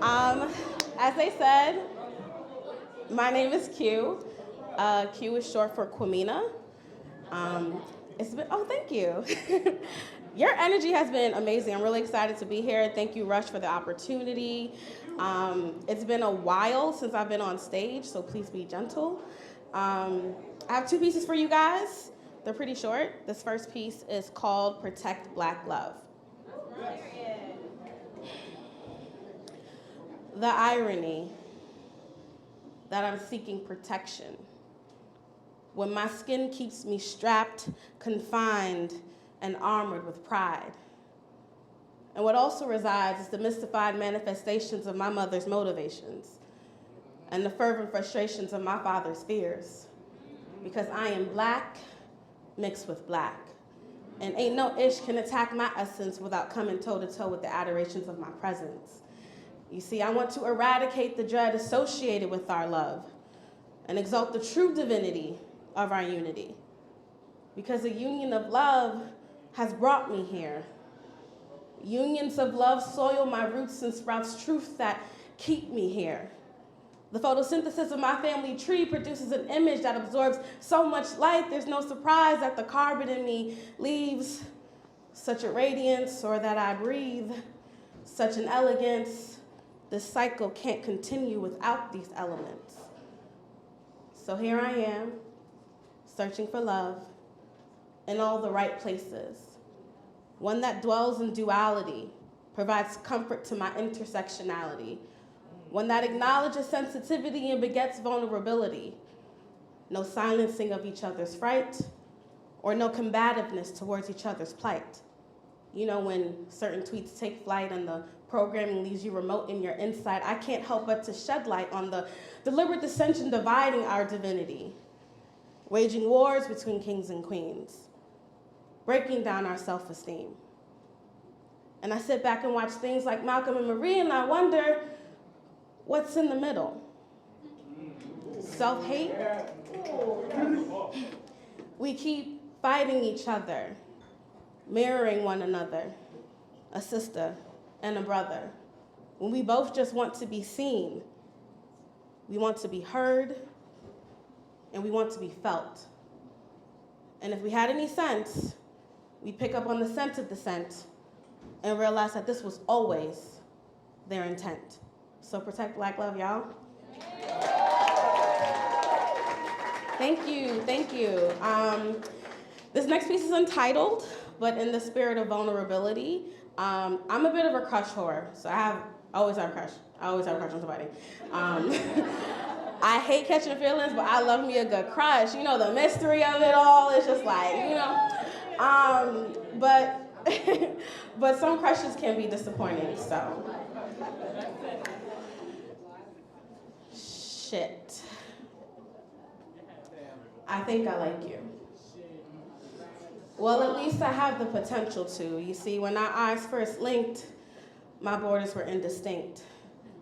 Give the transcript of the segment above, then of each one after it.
Um, as they said, my name is Q. Q is short for Quamina. Um, thank you. Your energy has been amazing. I'm really excited to be here. Thank you, Rush, for the opportunity. It's been a while since I've been on stage, so please be gentle. I have two pieces for you guys. They're pretty short. This first piece is called Protect Black Love. The irony that I'm seeking protection when my skin keeps me strapped, confined, and armored with pride. And what also resides is the mystified manifestations of my mother's motivations and the fervent frustrations of my father's fears. Because I am black mixed with black. And ain't no ish can attack my essence without coming toe-to-toe with the adorations of my presence. You see, I want to eradicate the dread associated with our love and exalt the true divinity of our unity. Because a union of love has brought me here. Unions of love soil my roots and sprouts truth that keep me here. The photosynthesis of my family tree produces an image that absorbs so much light, there's no surprise that the carbon in me leaves such a radiance, or that I breathe such an elegance. This cycle can't continue without these elements. So here I am, searching for love in all the right places. One that dwells in duality, provides comfort to my intersectionality. One that acknowledges sensitivity and begets vulnerability. No silencing of each other's fright, or no combativeness towards each other's plight. You know, when certain tweets take flight and the programming leaves you remote in your insight, I can't help but to shed light on the deliberate dissension dividing our divinity, waging wars between kings and queens, breaking down our self-esteem. And I sit back and watch things like Malcolm and Marie, and I wonder, what's in the middle? Self-hate? We keep fighting each other, mirroring one another, a sister and a brother, when we both just want to be seen. We want to be heard, and we want to be felt. And if we had any sense, we'd pick up on the scent of the scent and realize that this was always their intent. So protect Black love, y'all. Thank you, thank you. This next piece is Untitled, but in the spirit of vulnerability. I'm a bit of a crush whore, so I always have a crush. I always have a crush on somebody. I hate catching feelings, but I love me a good crush. You know, the mystery of it all is just like, you know. But some crushes can be disappointing, so. Shit. I think I like you. Well, at least I have the potential to. You see, when our eyes first linked, my borders were indistinct,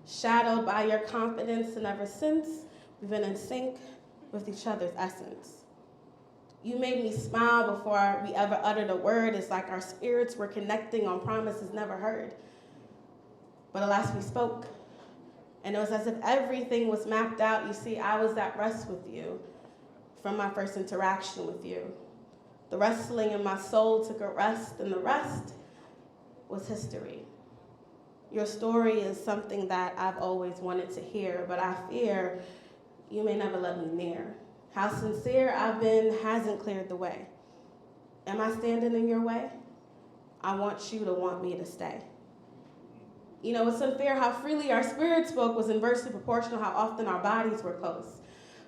shadowed by your confidence, and ever since, we've been in sync with each other's essence. You made me smile before we ever uttered a word. It's like our spirits were connecting on promises never heard. But alas, we spoke, and it was as if everything was mapped out. You see, I was at rest with you from my first interaction with you. The wrestling in my soul took a rest, and the rest was history. Your story is something that I've always wanted to hear, but I fear you may never let me near. How sincere I've been hasn't cleared the way. Am I standing in your way? I want you to want me to stay. You know, it's unfair how freely our spirit spoke was inversely proportional how often our bodies were close.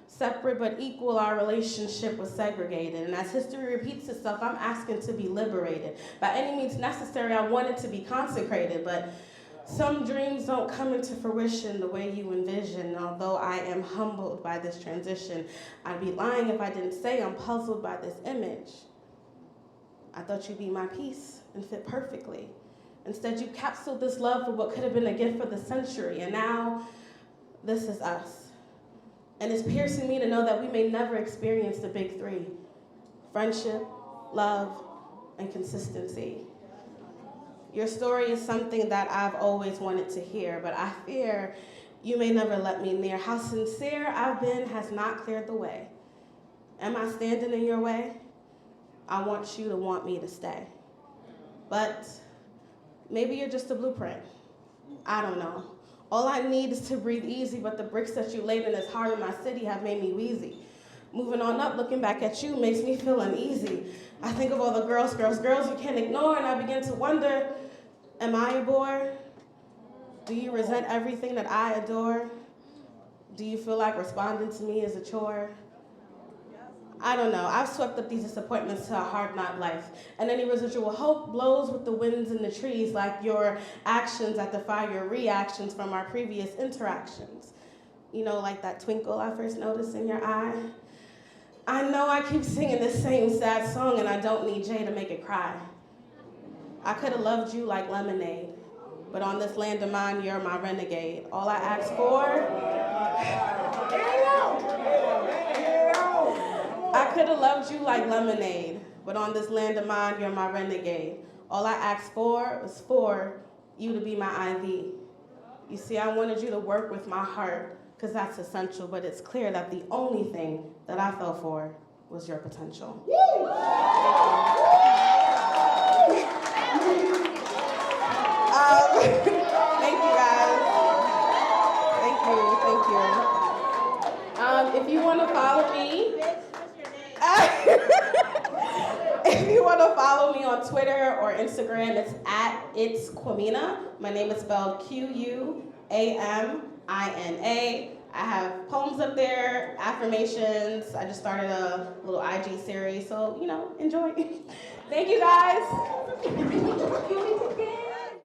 Separate but equal, our relationship was segregated. And as history repeats itself, I'm asking to be liberated. By any means necessary, I wanted to be consecrated, but some dreams don't come into fruition the way you envision. Although I am humbled by this transition, I'd be lying if I didn't say I'm puzzled by this image. I thought you'd be my piece and fit perfectly. Instead, you capsuled this love for what could have been a gift for the century, and now this is us. And it's piercing me to know that we may never experience the big three: friendship, love, and consistency. Your story is something that I've always wanted to hear, but I fear you may never let me near. How sincere I've been has not cleared the way. Am I standing in your way? I want you to want me to stay. But maybe you're just a blueprint. I don't know. All I need is to breathe easy, but the bricks that you laid in this heart of my city have made me wheezy. Moving on up, looking back at you makes me feel uneasy. I think of all the girls you can't ignore, and I begin to wonder, am I a bore? Do you resent everything that I adore? Do you feel like responding to me is a chore? I don't know. I've swept up these disappointments to a hard knot life, and any residual hope blows with the winds in the trees like your actions that defy your reactions from our previous interactions. You know, like that twinkle I first noticed in your eye. I know I keep singing this same sad song, and I don't need Jay to make it cry. I could have loved you like lemonade, but on this land of mine, you're my renegade. All I ask for... I could have loved you like lemonade, but on this land of mine, you're my renegade. All I asked for was for you to be my IV. You see, I wanted you to work with my heart, because that's essential, but it's clear that the only thing that I fell for was your potential. Thank you, guys. Thank you. If you want to follow me, if you want to follow me on Twitter or Instagram, it's @It's Quamina. My name is spelled Quamina. I have poems up there, affirmations. I just started a little IG series, so, enjoy. Thank you, guys.